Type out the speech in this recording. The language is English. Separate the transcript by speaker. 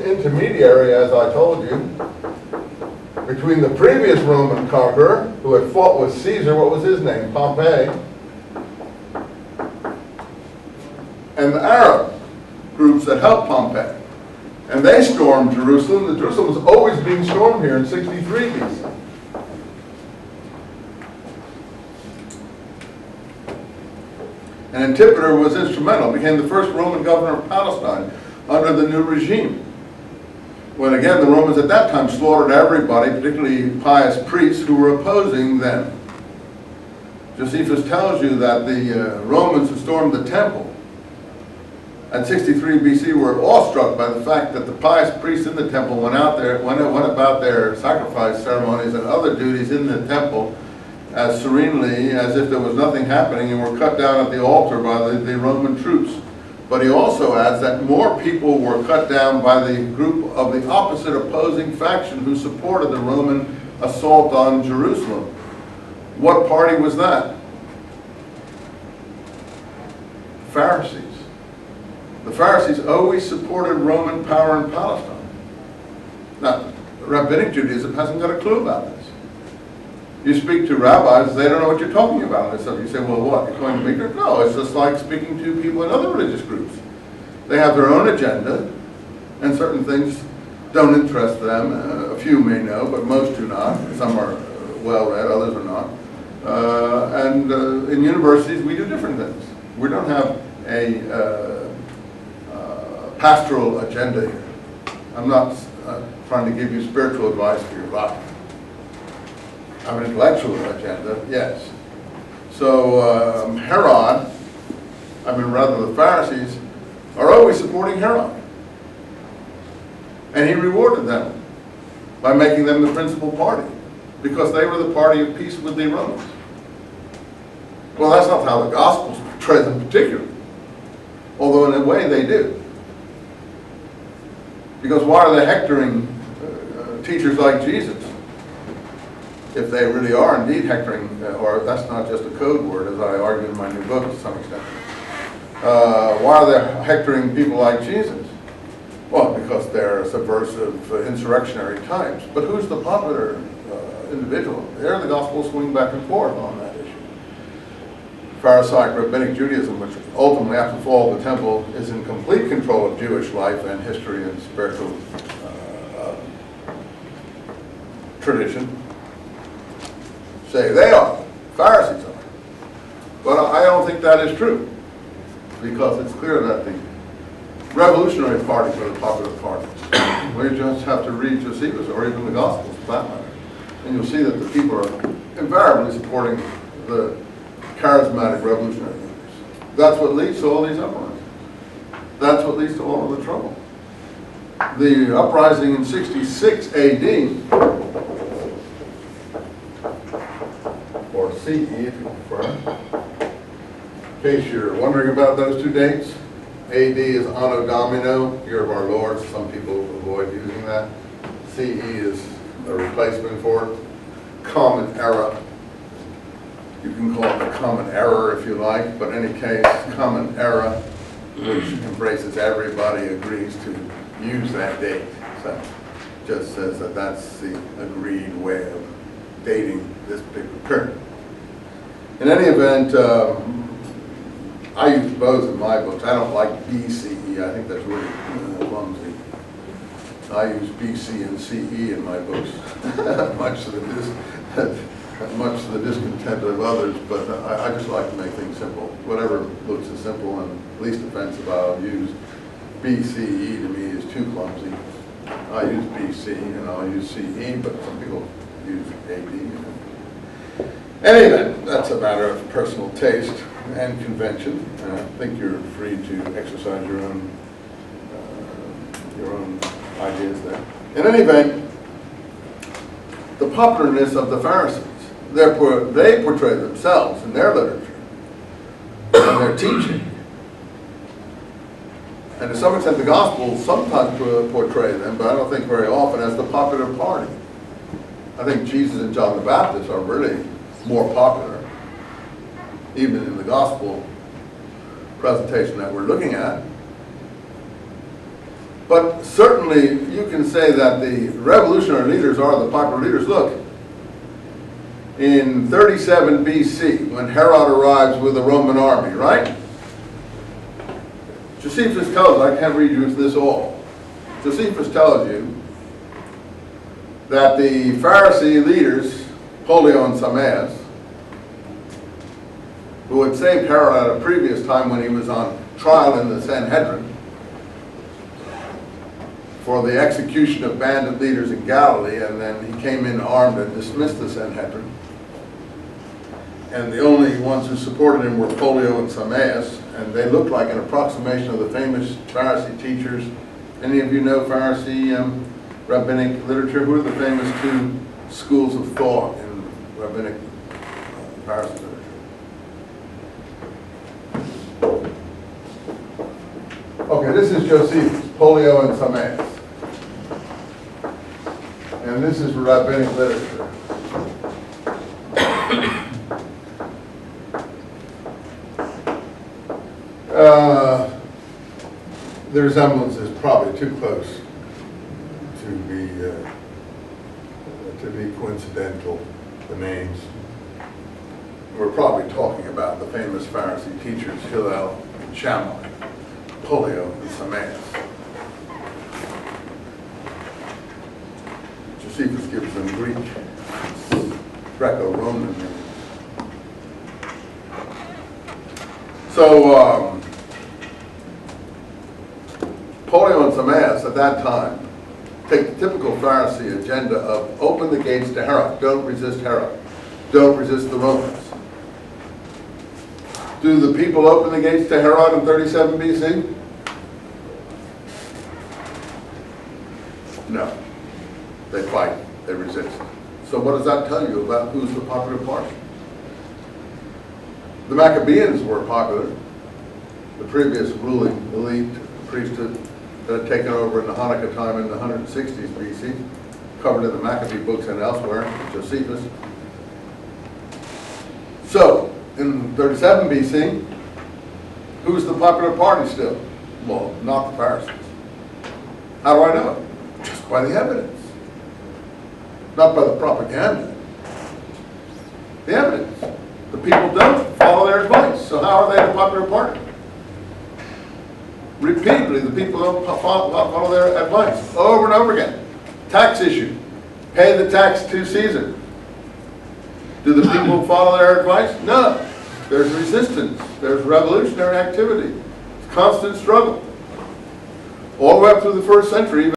Speaker 1: intermediary, as I told you, between the previous Roman conqueror, who had fought with Caesar, what was his name? Pompey, and the Arab groups that helped Pompey. And they stormed Jerusalem. Jerusalem was always being stormed here in 63 BC. And Antipater was instrumental, became the first Roman governor of Palestine under the new regime. When again, the Romans at that time slaughtered everybody, particularly pious priests who were opposing them. Josephus tells you that the Romans who stormed the temple at 63 BC were awestruck by the fact that the pious priests in the temple went about their sacrifice ceremonies and other duties in the temple as serenely as if there was nothing happening, and were cut down at the altar by the Roman troops. But he also adds that more people were cut down by the group of the opposite opposing faction who supported the Roman assault on Jerusalem. What party was that? Pharisees. The Pharisees always supported Roman power in Palestine. Now, Rabbinic Judaism hasn't got a clue about this. You speak to rabbis, they don't know what you're talking about. And so you say, well, what, you're going to be there? No, it's just like speaking to people in other religious groups. They have their own agenda, and certain things don't interest them. A few may know, but most do not. Some are well-read, others are not. In universities, we do different things. We don't have a pastoral agenda here. I'm not trying to give you spiritual advice for your life. I have an intellectual agenda, yes. So Herod, the Pharisees, are always supporting Herod. And he rewarded them by making them the principal party, because they were the party of peace with the Romans. Well, that's not how the Gospels portray them particularly, although in a way they do. Because why are they hectoring teachers like Jesus? If they really are indeed hectoring, or that's not just a code word, as I argue in my new book to some extent. Why are they hectoring people like Jesus? Well, because they're subversive, insurrectionary types. But who's the popular individual? There the Gospels swing back and forth on that issue. Pharisaic Rabbinic Judaism, which ultimately, after the fall of the temple, is in complete control of Jewish life and history and spiritual tradition, say they are, Pharisees are. But I don't think that is true, because it's clear that the revolutionary parties are the popular parties. We just have to read Josephus or even the Gospels for that matter, and you'll see that the people are invariably supporting the charismatic revolutionary leaders. That's what leads to all these uprisings. That's what leads to all of the trouble. The uprising in 66 AD, or CE if you prefer. In case you're wondering about those two dates, AD is Anno Domino, Year of Our Lord. Some people avoid using that. CE is a replacement for it. Common Era. You can call it a common error if you like, but in any case, Common Era, which embraces everybody, agrees to use that date. So just says that that's the agreed way of dating this particular period. In any event, I use both in my books. I don't like BCE. I think that's really clumsy. I use BC and CE in my books, much to the discontent of others. But I just like to make things simple. Whatever looks as simple and least offensive, I'll use. BCE to me is too clumsy. I use BC and I'll use CE, but some people use AD. Anyway, that's a matter of personal taste and convention. I think you're free to exercise your own ideas there. In any event, the popularness of the Pharisees, they portray themselves in their literature and their teaching. And to some extent, the Gospels sometimes portray them, but I don't think very often, as the popular party. I think Jesus and John the Baptist are really more popular, even in the Gospel presentation that we're looking at. But certainly you can say that the revolutionary leaders are the popular leaders. Look, in 37 BC, when Herod arrives with a Roman army, right? Josephus tells, I can't read you this all. Josephus tells you that the Pharisee leaders, Polio and Sameas, who had saved Herod at a previous time when he was on trial in the Sanhedrin for the execution of bandit leaders in Galilee, and then he came in armed and dismissed the Sanhedrin. And the only ones who supported him were Polio and Sameas, and they looked like an approximation of the famous Pharisee teachers. Any of you know Pharisee rabbinic literature? Who are the famous two schools of thought in rabbinic Pharisee literature? Okay, this is Josephus, Polio and Sameas. And this is rabbinic literature. The resemblance is probably too close to be coincidental, the names. We're probably talking about the famous Pharisee teachers Hillel and Shammai, Polio and Sameas. Josephus gives them Greek, Greco-Roman names. So, Polio and Sameas at that time take the typical Pharisee agenda of open the gates to Herod, don't resist Herod, don't resist the Romans. Do the people open the gates to Herod in 37 BC? No. They fight, they resist. So what does that tell you about who's the popular party? The Maccabees were popular, the previous ruling elite priesthood that had taken over in the Hanukkah time in the 160s BC, covered in the Maccabee books and elsewhere, Josephus. So, in 37 BC, who's the popular party still? Well, not the Pharisees. How do I know it? Just by the evidence. Not by the propaganda. The evidence. The people don't follow their advice, so how are they the popular party? Repeatedly, the people don't follow their advice, over and over again. Tax issue. Pay the tax to Caesar. Do the people follow their advice? No. There's resistance. There's revolutionary activity. It's constant struggle. All the way up through the first century.